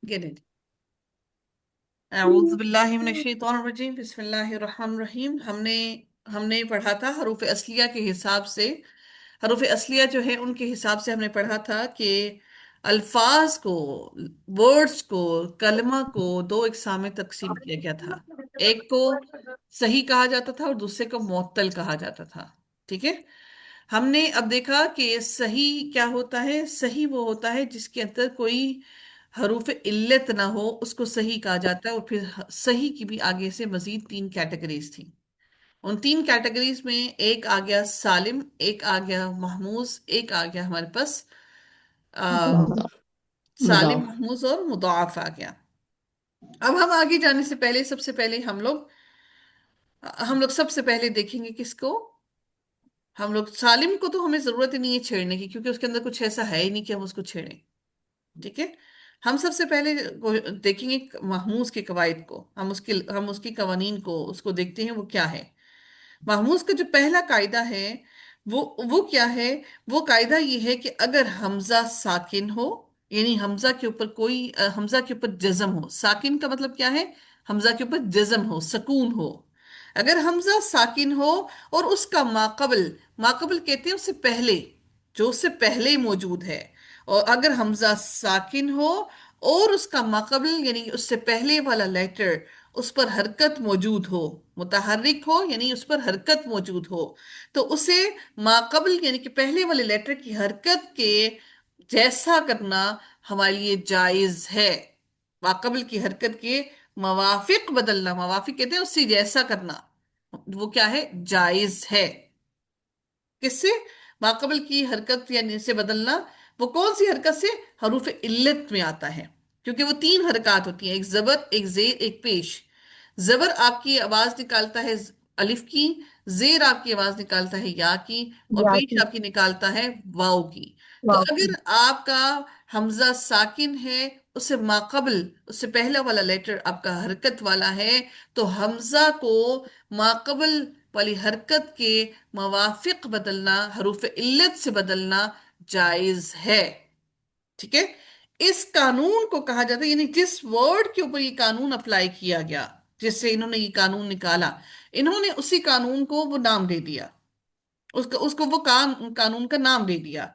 Get it. औज़ुबिल्लाहिमिनश्शैतानिर्रजीम बिस्मिल्लाहिर्रहमानिर्रहीम। हमने हमने पढ़ा था हरूफ असलिया के हिसाब से। हरूफ असलिया जो है उनके हिसाब से हमने पढ़ा था कि अल्फाज को, वर्ड्स को, कलमा को दो इकसाम में तकसीम किया गया था। एक को सही कहा जाता था और दूसरे को मुअत्तल कहा जाता था। ठीक है। हमने अब देखा कि सही क्या होता है। सही वो होता है जिसके अंदर कोई हरूफ इल्लत ना हो, उसको सही कहा जाता है। और फिर सही की भी आगे से मजीद तीन कैटेगरीज थी। उन तीन कैटेगरीज में एक आ गया सालिम, एक आ गया महमूज, एक आ गया हमारे पास आ, सालिम, मुदाफ। महमूज और मुदाफ आ गया। अब हम आगे जाने से पहले सबसे पहले हम लोग सबसे पहले देखेंगे किसको। हम लोग सालिम को तो हमें जरूरत ही नहीं है छेड़ने की, क्योंकि उसके अंदर कुछ ऐसा है ही नहीं कि हम उसको छेड़ें। ठीक है। हम सबसे पहले देखेंगे महमूज के कवायद को। हम उसकी कवानीन को उसको देखते हैं वो क्या है। महमूज का जो पहला कायदा है वो क्या है। वो कायदा ये है कि अगर हमजा साकिन हो, यानी हमजा के ऊपर हमजा के ऊपर जज्म हो। साकिन का मतलब क्या है? हमजा के ऊपर जज्म हो, सुकून हो। अगर हमजा साकिन हो और उसका माकबल, माकबल कहते हैं उससे पहले, जो उससे पहले मौजूद है। और अगर हमजा साकिन हो और उसका माकबल यानी उससे पहले वाला लेटर, उस पर हरकत मौजूद हो, मुतहर्रिक हो यानी उस पर हरकत मौजूद हो, तो उसे माकबल यानी कि पहले वाले लेटर की हरकत के जैसा करना हमारे लिए जायज है। माकबल की हरकत के मवाफिक बदलना, मवाफिक कहते हैं उससे जैसा करना, वो क्या है? जायज है। किससे? माकबल की हरकत यानी से बदलना। वो कौन सी हरकत से? हरूफ इल्लत में आता है। क्योंकि वो तीन हरकत होती हैं, एक जबर, एक जेर, एक पेश। जबर आपकी आवाज निकालता है अलिफ की, जेर आपकी आवाज निकालता है या की, और पेश याकी। आपकी निकालता है वाव की। तो वाकी। अगर आपका हमजा साकिन है, उससे माकबल, उससे पहला वाला लेटर आपका हरकत वाला है, तो हमजा को माकबल वाली हरकत के मवाफिक बदलना, हरूफ इल्लत से बदलना जायज है। ठीक है। इस कानून को कहा जाता है, यानी जिस वर्ड के ऊपर ये कानून अप्लाई किया गया, जिससे इन्होंने ये कानून निकाला, इन्होंने उसी कानून को वो नाम दे दिया। उसको उसको वो कानून का नाम दे दिया।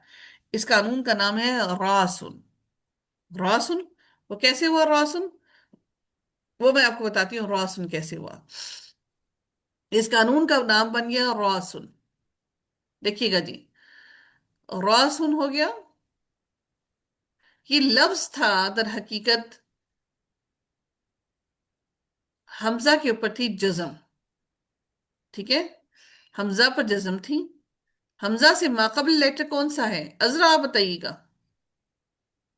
इस कानून का नाम है रासुन। रासुन। वो कैसे हुआ रासुन? वो मैं आपको बताती हूँ रासुन कैसे हुआ। इस कानून का नाम बन गया रासुन। देखिएगा जी, रासुन हो गया। ये लफ्ज था दर हकीकत हमजा के ऊपर थी जज्म। ठीक है। हमजा पर जज्म थी। हमजा से माकबल लेटर कौन सा है? अजरा आप बताइएगा।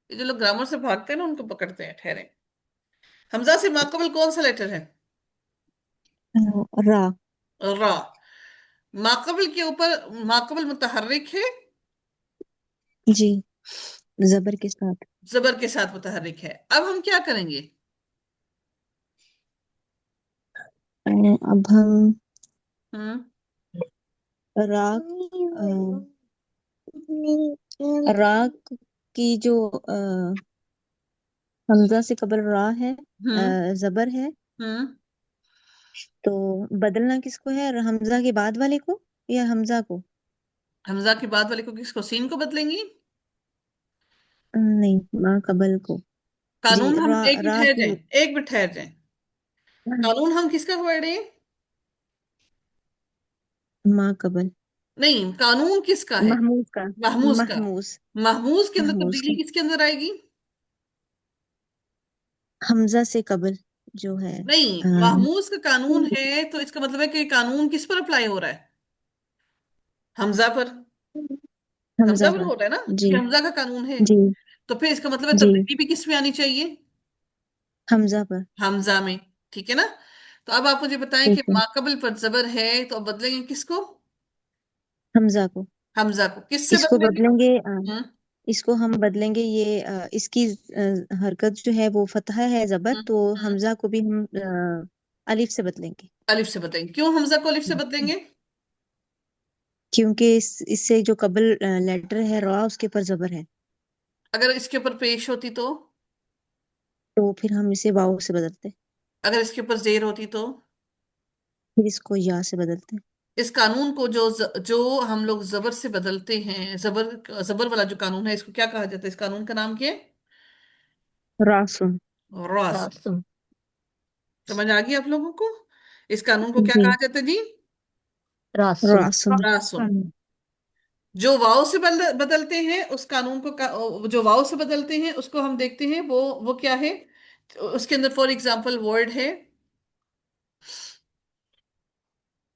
ये जो लोग ग्रामर से भागते हैं ना उनको पकड़ते हैं, ठहरे। हमजा से माकबल कौन सा लेटर है? रा। रा। माकबल के ऊपर माकबल मुतहर्रिक है, जी। जबर के साथ। जबर के साथ मुतहर्रिक है। अब हम क्या करेंगे? अब हम हम्म। रा रा की जो हमजा से कबल रा है, हम्म। जबर है। हम्म। तो बदलना किसको है, हमजा के बाद वाले को या हमजा को? हमजा के बाद वाले को किसको? सीन को बदलेंगी। नहीं, माँ कबल को। जी। कानून हम रा एक मिनट रा ठहर की। जाएं, एक मिनट ठहर जाएं। कानून हम किसका पढ़ रहे हैं? माँ कबल। नहीं, कानून किसका है? महमूद का। महमूज का। महमूस। महमूज के अंदर महमूस तब्दीली का। किसके अंदर आएगी? हमजा से कबल जो है। नहीं, अ, महमूज का कानून है तो इसका मतलब है कि कानून किस पर अप्लाई हो रहा है? हमजा पर। हमजा हमजा पर पर। हो रहा है ना, जी। क्योंकि हमजा का कानून है। जी। तो फिर इसका मतलब है जी। तब्दीली भी किस में आनी चाहिए? हमजा पर। हमजा में। ठीक है ना। तो अब आप मुझे बताएं कि ठीक है। माकबल पर जबर है तो अब बदलेंगे किसको? हमजा को। हमजा को किससे इसको बदलेंगे? बदलेंगे, हम्म। इसको हम बदलेंगे ये, इसकी हरकत जो है वो फतहा है, जबर, हम्म। तो हम्म। हमजा को भी हम अलिफ से बदलेंगे। अलिफ से बदलेंगे। क्यों हमजा को अलिफ से बदलेंगे? क्योंकि इससे जो कबल लेटर है रा, उसके ऊपर जबर है। अगर इसके ऊपर पेश होती तो? तो फिर हम इसे वाव से बदलते। अगर इसके ऊपर जेर होती तो? फिर इसको या से बदलते। इस कानून को जो हम लोग जबर से बदलते हैं, जबर जबर वाला जो कानून है, इसको क्या कहा जाता है? इस कानून का नाम क्या है? रासुन। रॉस। रासुन। समझ आ गई आप लोगों को? इस कानून को क्या कहा जी। जाता है जी? रासुन। रासुन। रासुन। जो वाव से बदलते हैं उस कानून को जो वाव से बदलते हैं उसको हम देखते हैं, वो क्या है? उसके अंदर फॉर एग्जाम्पल वर्ड है।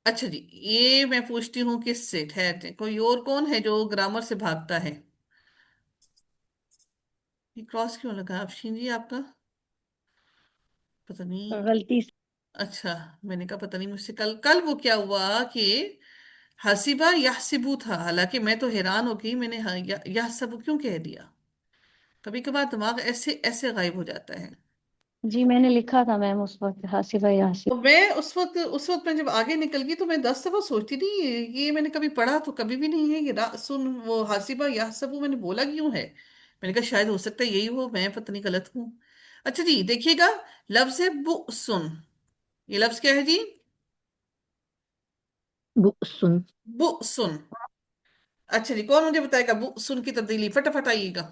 अच्छा जी, ये मैं पूछती हूँ किससे, ठहरते, कोई और कौन है जो ग्रामर से भागता है? ये क्रॉस क्यों लगा अफशीन जी आपका? पता नहीं। गलती से। अच्छा, मैंने कहा पता नहीं मुझसे कल कल वो क्या हुआ कि हसीबा यहसिबू था, हालांकि मैं तो हैरान हो गई, मैंने यहसबू क्यों कह दिया? कभी कभार दिमाग ऐसे ऐसे गायब हो जाता है। जी मैंने लिखा था मैम उस वक्त हासिबा यासिन। तो मैं उस वक्त मैं जब आगे निकल गई तो मैं 10 दफा सोचती थी, ये मैंने कभी पढ़ा तो कभी भी नहीं है, ये सुन वो हासिबा यहसबू मैंने बोला क्यों है? मैंने कहा शायद हो सकता है यही हो, मैं पता नहीं गलत हूँ। अच्छा जी देखिएगा, लफ्ज है बु सुन। ये लफ्ज क्या है जी? सुन। बु सुन। अच्छा जी, कौन मुझे बताएगा बु सुन की तब्दीली? फटाफट आइएगा।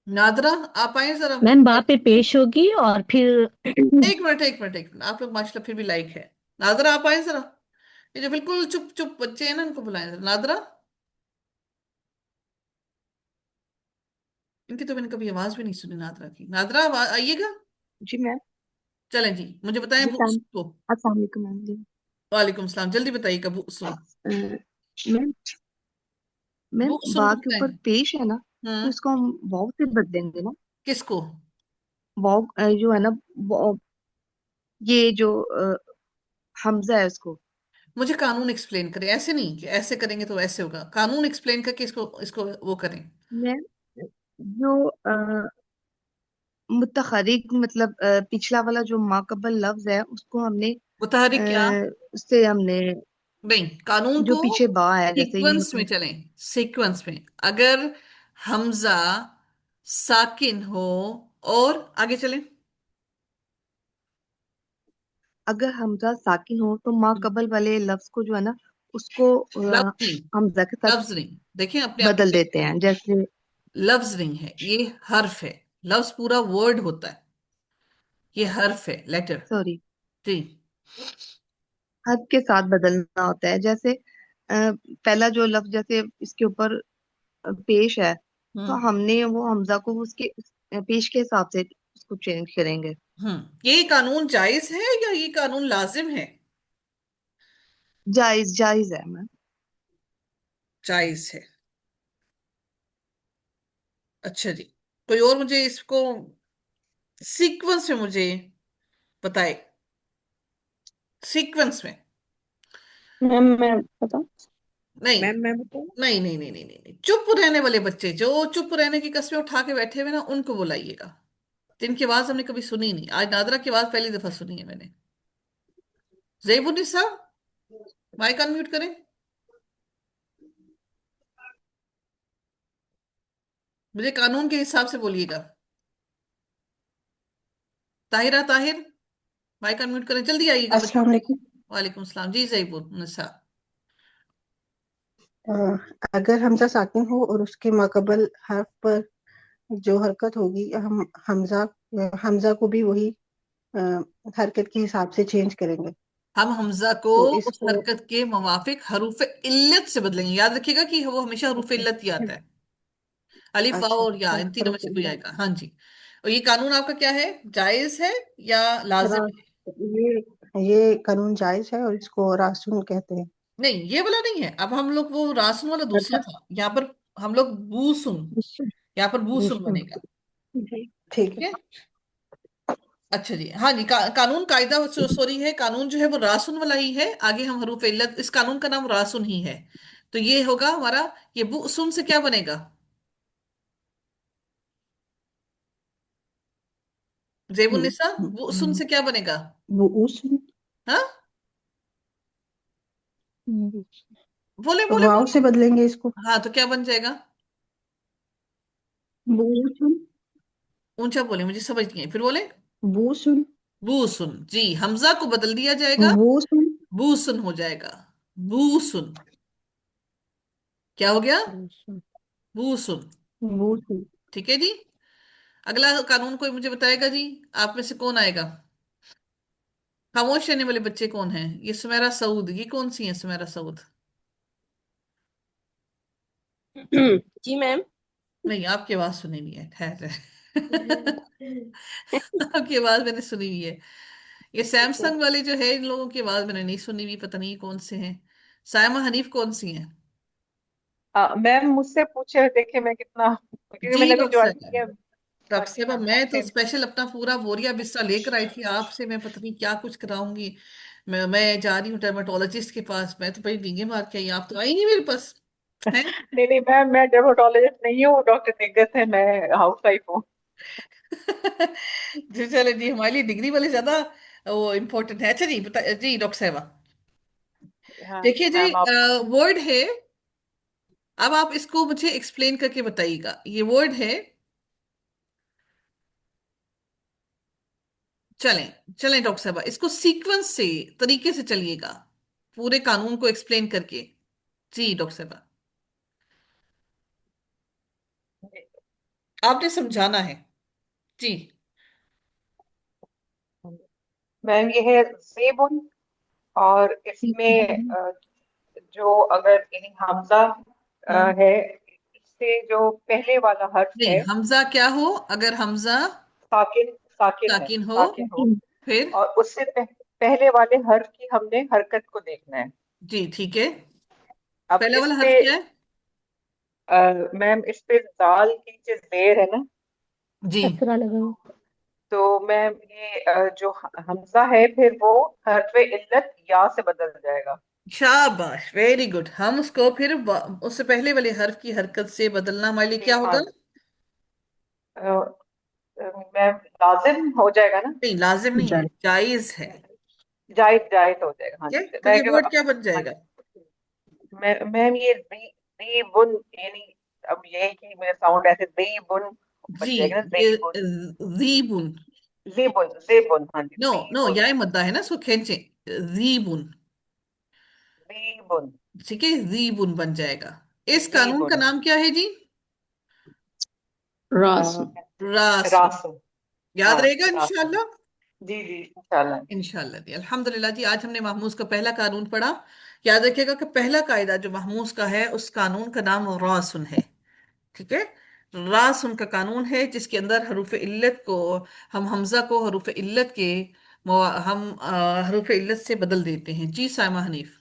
नादरा, आप आए जरा। मैम बा पे पेश होगी और फिर एक मिनट एक मिनट एक मिनट, आप लोग माशाल्लाह फिर भी लाइक है। नादरा आप आए जरा। ये जो बिल्कुल चुप चुप बच्चे हैं ना, इनको बुलाएं जरा। नादरा, इनकी तो मैंने कभी आवाज भी नहीं सुनी नादरा की। नादरा आइएगा। जी मैम। चलें जी, मुझे बताएं जी वो सैम। उसको। अस्सलाम वालेकुम मैम जी। वालेकुम सलाम, जल्दी बताइए कब सुन। मैम मैम वो सुन बा को के बताएं। ऊपर पेश है ना, तो हम्म। इसको हम वाव से बदलेंगे ना। किसको? वाव जो है ना, ये जो हमजा है उसको। मुझे कानून एक्सप्लेन करें, ऐसे नहीं कि ऐसे करेंगे तो ऐसे होगा, कानून एक्सप्लेन करके इसको इसको वो करें। मैम जो मुतहरिक मतलब पिछला वाला जो माकबल लफ्ज है उसको हमने मुतहरिक क्या? उससे हमने नहीं, कानून जो को पीछे बा है जैसे ये सीक्वेंस में होता है। चलें, सीक्वेंस में। अगर हमजा साकिन हो, और आगे चलें। अगर हमजा साकिन हो तो माकबल वाले लफ्ज को जो है ना उसको लफ्ज नहीं, हमजा के साथ लफ्ज नहीं, देखें अपने आप बदल पे। देते हैं जैसे। लफ्ज नहीं है ये, हर्फ है। लफ्ज पूरा वर्ड होता है, ये हर्फ है, लेटर। सॉरी, जी। हद के साथ बदलना होता है जैसे पहला जो लफ्ज जैसे इसके ऊपर पेश है, तो हम्म। हमने वो हमजा को उसके पेश के हिसाब से उसको चेंज करेंगे। ये कानून जायज है या ये कानून लाजिम है? जायज जायज है मैम। जायज है। अच्छा जी, कोई और मुझे इसको सीक्वेंस में मुझे बताए, सीक्वेंस में। मैम मैं बताऊं। नहीं मैम मैं बताऊं। नहीं नहीं नहीं नहीं नहीं नहीं। चुप रहने वाले बच्चे, जो चुप रहने की कस्में उठा के बैठे हुए ना, उनको बुलाइएगा, जिनकी आवाज हमने कभी सुनी नहीं। आज नादरा की आवाज पहली दफा सुनी है मैंने। जयबुन्निसा, माइक अनम्यूट करें। मुझे कानून के हिसाब से बोलिएगा। ताहिरा ताहिर, माइक अनम्यूट करें, जल्दी आइएगा बच्चे। अस्सलाम वालेकुम। वालेकुम सलाम जी, जयबुन्निसा। अ, अगर हमजा साकिन हो और उसके माकबल हर्फ पर जो हरकत होगी, हम हमजा हमजा को भी वही अ, हरकत के हिसाब से चेंज करेंगे। हम हमजा को तो उस इसको हरकत के मुवाफिक हरूफ इल्लत से बदलेंगे। याद रखिएगा कि वो हमेशा हरूफ अच्छा इल्लत ही आता है। अलिफ वाव अच्छा और या, अच्छा इन तीनों में हरूफ से कोई इल्लत। आएगा। हाँ जी। और ये कानून आपका क्या है? जायज है या लाजिम रा- है? ये कानून जायज है और इसको रासुन कहते हैं। नहीं, ये वाला नहीं है। अब हम लोग वो रासुन वाला दूसरा अच्छा। था, यहाँ पर हम लोग बूसुन, यहाँ पर बूसुन रासुन। बनेगा। जी ठीक ठीक है। है। अच्छा जी, हाँ जी, कानून कायदा सॉरी है, कानून जो है वो रासुन वाला ही है। आगे हम हरूफ इल्लत, इस कानून का नाम रासुन ही है। तो ये होगा हमारा, ये बुसुन से क्या बनेगा? हम्म, जेबुन्निसा, बुसुन हम्म, से क्या बनेगा? वो उस हाँ, बोले बोले वाव बोले। से बदलेंगे इसको। हाँ, तो क्या बन जाएगा? बूसुन। ऊंचा बोले, मुझे समझ नहीं है, फिर बोले। बूसुन। बूसुन, जी, हमजा को बदल दिया जाएगा, बूसुन। बूसुन हो जाएगा। बूसुन, क्या हो गया? बूसुन। बूसुन। बूसुन। ठीक है जी। अगला कानून कोई मुझे बताएगा जी? आप में से कौन आएगा? खामोश रहने वाले बच्चे कौन हैं? ये सुमेरा सऊद, ये कौन सी है सुमेरा सऊद? जी मैम। नहीं, आपकी आवाज सुनी नहीं है, ठहर रहे। आपकी आवाज मैंने सुनी हुई है। ये अच्छा। सैमसंग वाले जो है, इन लोगों की आवाज मैंने नहीं सुनी हुई, पता नहीं कौन से हैं। सायमा हनीफ कौन सी हैं? मैम मुझसे पूछे देखे मैं कितना, क्योंकि जी मैंने अभी डॉक्टर ज्वाइन साहब, किया। हाँ डॉक्टर जी साहब, मैम, मैं तो आपसे। स्पेशल अपना पूरा बोरिया बिस्तरा लेकर आई थी आपसे, मैं पता नहीं क्या कुछ कराऊंगी। मैं जा रही हूँ डर्मेटोलॉजिस्ट के पास, मैं तो बड़ी डींगे मार के आई, आप तो आई नहीं मेरे पास हैं। नहीं नहीं मैम, मैं डर्मेटोलॉजिस्ट नहीं हूँ, डॉक्टर निग्गत है, मैं हाउस वाइफ हूँ। जी चले जी, हमारे लिए डिग्री वाले ज्यादा वो इम्पोर्टेंट है। अच्छा जी, बता जी डॉक्टर साहब। हाँ देखिए जी, मैम आप। वर्ड है, अब आप इसको मुझे एक्सप्लेन करके बताइएगा। ये वर्ड है, चलें चलें डॉक्टर साहब, इसको सीक्वेंस से, तरीके से चलिएगा, पूरे कानून को एक्सप्लेन करके। जी डॉक्टर साहब, आपने समझाना है। जी। मैम ये है जेबुन, और इसमें जो अगर यानी हमजा हम्म। है, इससे जो पहले वाला हर्फ नहीं, है, हमजा क्या हो? अगर हमजा साकिन, साकिन है, साकिन हो, साकिन हो, फिर? और उससे पहले वाले हर्फ की हमने हरकत को देखना है। जी ठीक है। अब पहला इस वाला पे हर्फ क्या है? मैम इस पे दाल की जो जेर है ना, जी, कसरा लगाओ। तो मैम ये जो हमजा है फिर वो हर्फ इल्लत या से बदल जाएगा। शाबाश, वेरी गुड। हम उसको फिर उससे पहले वाले हर्फ की हरकत से बदलना हमारे लिए जी क्या हाँ। होगा? मैम लाजिम हो जाएगा ना। नहीं, लाजिम नहीं है, जायज है। जायज, जायज हो जाएगा, हाँ ठीक है, जी तो मैं ये वर्ड क्या बन हाँ जाएगा? जी। मैम ये दी बुन, यानी अब ये कि मेरा साउंड ऐसे दी बुन बन जी, जाएगा ना, ये दी बुन। रीबुन। जेबुन, जेबुन, हाँ जी, नो दी नो, बुन, या मद्दा है ना, सो खींचे, रीबुन। दी बुन, ठीक है, रीबुन बन जाएगा। इस दी कानून का बुन। नाम क्या है जी? रासु। रासुन। रासु। याद हाँ रहेगा रासु। इंशाल्लाह। जी जी इंशाल्लाह। इंशाल्लाह जी, अल्हम्दुलिल्लाह जी, आज हमने महमूज का पहला कानून पढ़ा। याद रखिएगा कि पहला कायदा जो महमूज का है, उस कानून का नाम रासुन है। ठीक है, रासुन का कानून है, जिसके अंदर हरूफ इल्लत को, हम हमजा को हरूफ इल्लत के हम हरूफ इल्लत से बदल देते हैं। जी सायमा हनीफ।